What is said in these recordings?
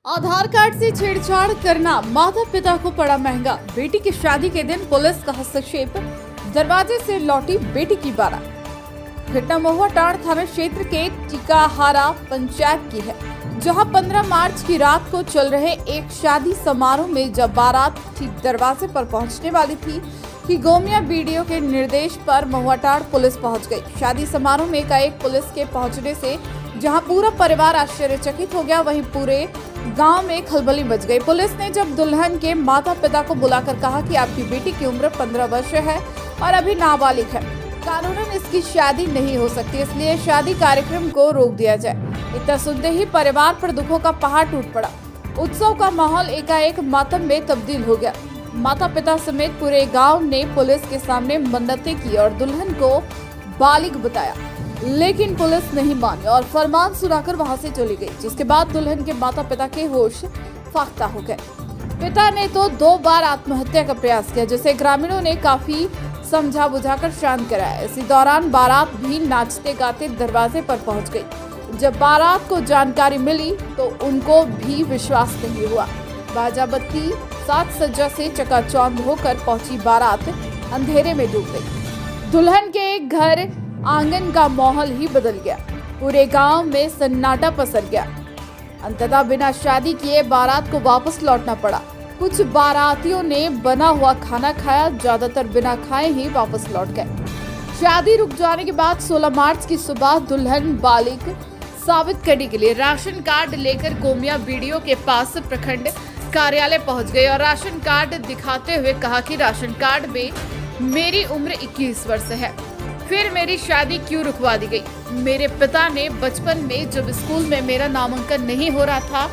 आधार card से छेड़छाड़ करना माता पिता को पड़ा महंगा। बेटी की शादी के दिन पुलिस का हस्तक्षेप, दरवाजे से लौटी बेटी की बारात। घटना महुआ टांड़ थाना क्षेत्र के टिकाहारा पंचायत की है, जहां 15 मार्च की रात को चल रहे एक शादी समारोह में जब बारात ठीक दरवाजे पर पहुंचने वाली थी कि गोमिया बीडीओ के निर्देश पर महुआ टांड़ पुलिस पहुंच गई। शादी समारोह में एकाएक पुलिस के पहुंचने से जहां पूरा परिवार आश्चर्यचकित हो गया, वहीं पूरे गांव में खलबली मच गई। पुलिस ने जब दुल्हन के माता पिता को बुलाकर कहा कि आपकी बेटी की उम्र 15 वर्ष है और अभी नाबालिग है, कानूनन इसकी शादी नहीं हो सकती, इसलिए शादी कार्यक्रम को रोक दिया जाए। इतना सुनते ही परिवार पर दुखों का पहाड़ टूट पड़ा। उत्सव का माहौल एकाएक मातम में तब्दील हो गया। माता पिता समेत पूरे गांव ने पुलिस के सामने मन्नतें की और दुल्हन को बालिग बताया, लेकिन पुलिस नहीं मानी और फरमान सुनाकर वहां से चली गई, जिसके बाद दुल्हन के माता पिता के होश फाख्ता हो गए। पिता ने तो 2 बार आत्महत्या का प्रयास किया, जिसे ग्रामीणों ने काफी समझा बुझाकर शांत कराया। इसी दौरान बारात भी नाचते गाते दरवाजे पर पहुंच गई। जब बारात को जानकारी मिली तो उनको भी विश्वास नहीं हुआ। बाजा बत्ती साज सज्जा से चकाचौंध होकर पहुंची बारात अंधेरे में डूब गई। दुल्हन के घर आंगन का माहौल ही बदल गया। पूरे गांव में सन्नाटा पसर गया। अंततः बिना शादी किए बारात को वापस लौटना पड़ा। कुछ बारातियों ने बना हुआ खाना खाया, ज्यादातर बिना खाए ही वापस लौट गए। शादी रुक जाने के बाद 16 मार्च की सुबह दुल्हन बालिग साबित करने के लिए राशन कार्ड लेकर गोमिया बीडीओ के पास प्रखंड कार्यालय पहुंच गई और राशन कार्ड दिखाते हुए कहा कि राशन कार्ड में मेरी उम्र 21 वर्ष है, फिर मेरी शादी क्यों रुकवा दी गई। मेरे पिता ने बचपन में जब स्कूल में मेरा नामांकन नहीं हो रहा था,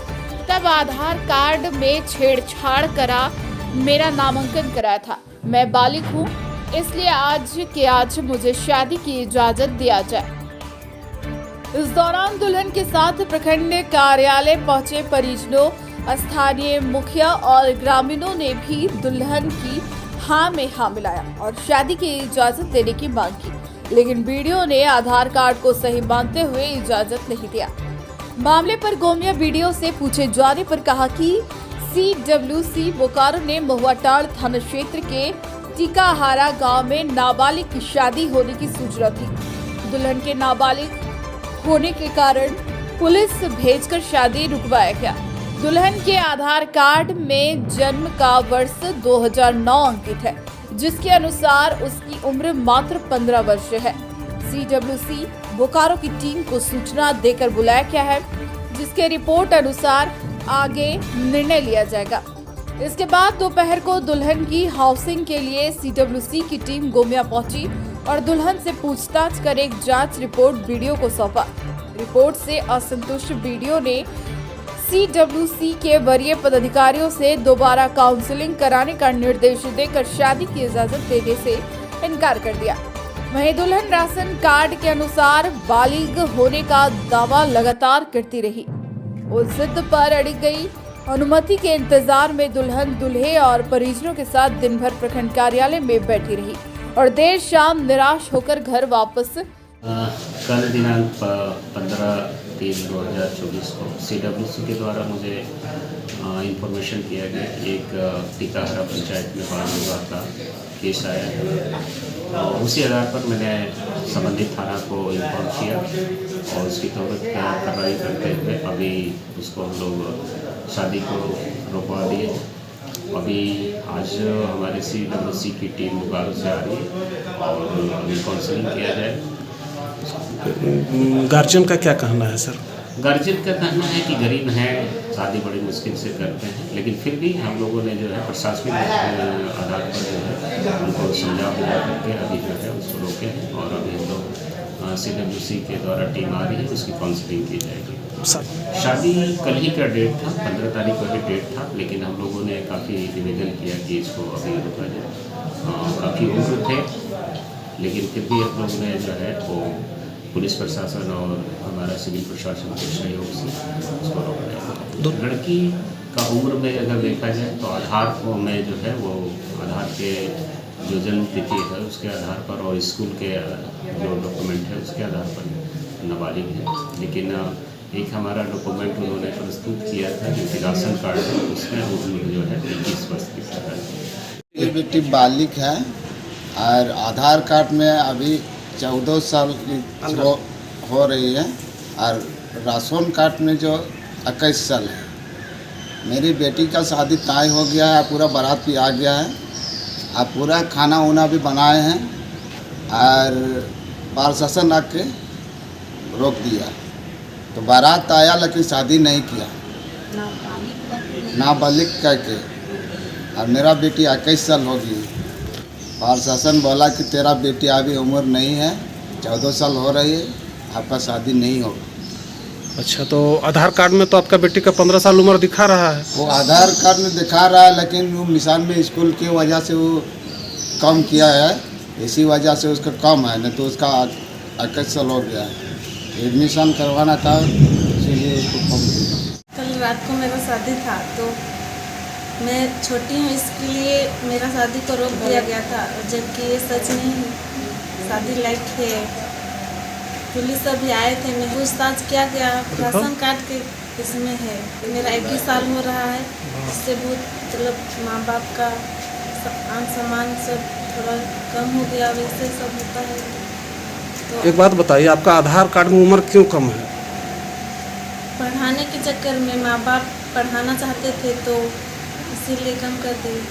तब आधार कार्ड में छेड़छाड़ करा मेरा नामांकन कराया था। मैं बालिग हूँ, इसलिए आज मुझे शादी की इजाजत दिया जाए। इस दौरान दुल्हन के साथ प्रखंड कार्यालय पहुंचे परिजनों, स्थानीय मुखिया और ग्रामीणों ने भी दुल्हन की हाँ में हाँ मिलाया और शादी की इजाजत देने की मांग की, लेकिन बीडीओ ने आधार कार्ड को सही मानते हुए इजाजत नहीं दिया। मामले पर गोमिया बीडीओ से पूछे जाने पर कहा कि CWC बोकारो ने महुआ टांड़ थाना क्षेत्र के टिकाहारा गांव में नाबालिग की शादी होने की सूचना थी। दुल्हन के नाबालिग होने के कारण पुलिस भेजकर शादी रुकवाया गया। दुल्हन के आधार कार्ड में जन्म का वर्ष 2009 अंकित है, जिसके अनुसार उसकी उम्र मात्र 15 वर्ष है। CWC बोकारो की टीम को सूचना देकर बुलाया गया है, जिसके रिपोर्ट अनुसार आगे निर्णय लिया जाएगा। इसके बाद दोपहर को दुल्हन की हाउसिंग के लिए CWC की टीम गोमिया पहुंची और दुल्हन से पूछताछ कर एक जांच रिपोर्ट बीडीओ को सौंपा। रिपोर्ट से असंतुष्ट बीडीओ ने CWC के वरीय पदाधिकारियों से दोबारा काउंसलिंग कराने का निर्देश देकर शादी की इजाजत देने से इनकार कर दिया। वहीं दुल्हन राशन कार्ड के अनुसार बालिग होने का दावा लगातार करती रही। उस जिद पर अड़ी गई। अनुमति के इंतजार में दुल्हन दूल्हे और परिजनों के साथ दिन भर प्रखंड कार्यालय में बैठी रही और देर शाम निराश होकर घर वापस। कल दिनांक 15/3/2024 को CWC के द्वारा मुझे इंफॉर्मेशन किया गया कि एक टिकाहारा पंचायत में बाल विवाह का केस आया है और उसी आधार पर मैंने संबंधित थाना को इन्फॉर्म किया और उसकी त्वरित कार्रवाई करते हुए अभी उसको हम लोग शादी को रोकवा दिए। अभी आज हमारे CWC की टीम बोकारो से आ रही है और अभी काउंसलिंग किया जाए। गार्जियन का क्या कहना है सर? गार्जियन का कहना है कि गरीब हैं, शादी बड़ी मुश्किल से करते हैं, लेकिन फिर भी हम लोगों ने जो है प्रशासनिक आधार पर जो है उनको समझा बुझा करके अभी जो है उसको रोके हैं और अभी हम लोग CWC के द्वारा टीम आ रही है, उसकी काउंसलिंग की जाएगी। शादी कल ही का डेट था, 15 तारीख का ही डेट था, लेकिन हम लोगों ने काफ़ी निवेदन किया कि इसको अभी रोका जाए। काफ़ी उम्र थे, लेकिन फिर भी हम लोगों ने जो है वो पुलिस प्रशासन और हमारा सिविल प्रशासन के सहयोग से उसको रोका जाए। लड़की का उम्र में अगर देखा जाए तो आधार में जो है वो आधार के जो जन्म तिथि है उसके आधार पर और स्कूल के जो डॉक्यूमेंट है उसके आधार पर नाबालिग है, लेकिन एक हमारा डॉक्यूमेंट उन्होंने प्रस्तुत किया था जो कि राशन कार्ड है, उसमें उम्र जो है 21 वर्ष दिखा रहा है। ये बेटी बालिक है और आधार कार्ड में अभी 14 साल की हो रही है और राशन कार्ड में जो 21 साल है। मेरी बेटी का शादी तय हो गया है, पूरा बारात भी आ गया है और पूरा खाना वाना भी बनाए हैं और प्रशासन आके रोक दिया। तो बारात आया लेकिन शादी नहीं किया, नाबालिग कह के, और मेरा बेटी 21 साल हो गई। प्रशासन बोला कि तेरा बेटी अभी उम्र नहीं है, 14 साल हो रही है, आपका शादी नहीं होगा। अच्छा, तो आधार कार्ड में तो आपका बेटी का 15 साल उम्र दिखा रहा है। वो आधार कार्ड में दिखा रहा है लेकिन वो मिसान में स्कूल की वजह से वो कम किया है, इसी वजह से उसका कम है, नहीं तो उसका 21 साल हो गया है। एडमिशन करवाना था इसीलिए उसको कम किया। कल रात को मेरा शादी था तो मैं छोटी हूँ, इसके लिए मेरा शादी को रोक दिया गया था, जबकि ये सच नहीं है। शादी लायक है। पुलिस अभी आए थे, मैं पूछताछ किया गया, राशन कार्ड के इसमें है। मेरा 21 साल हो रहा है, इससे बहुत मतलब माँ बाप का आन सम्मान सब थोड़ा कम हो गया, वैसे सब होता है। तो एक बात बताइए, आपका आधार कार्ड में उम्र क्यों कम है? पढ़ाने के चक्कर में माँ बाप पढ़ाना चाहते थे तो इसीलिए कम कर दिए।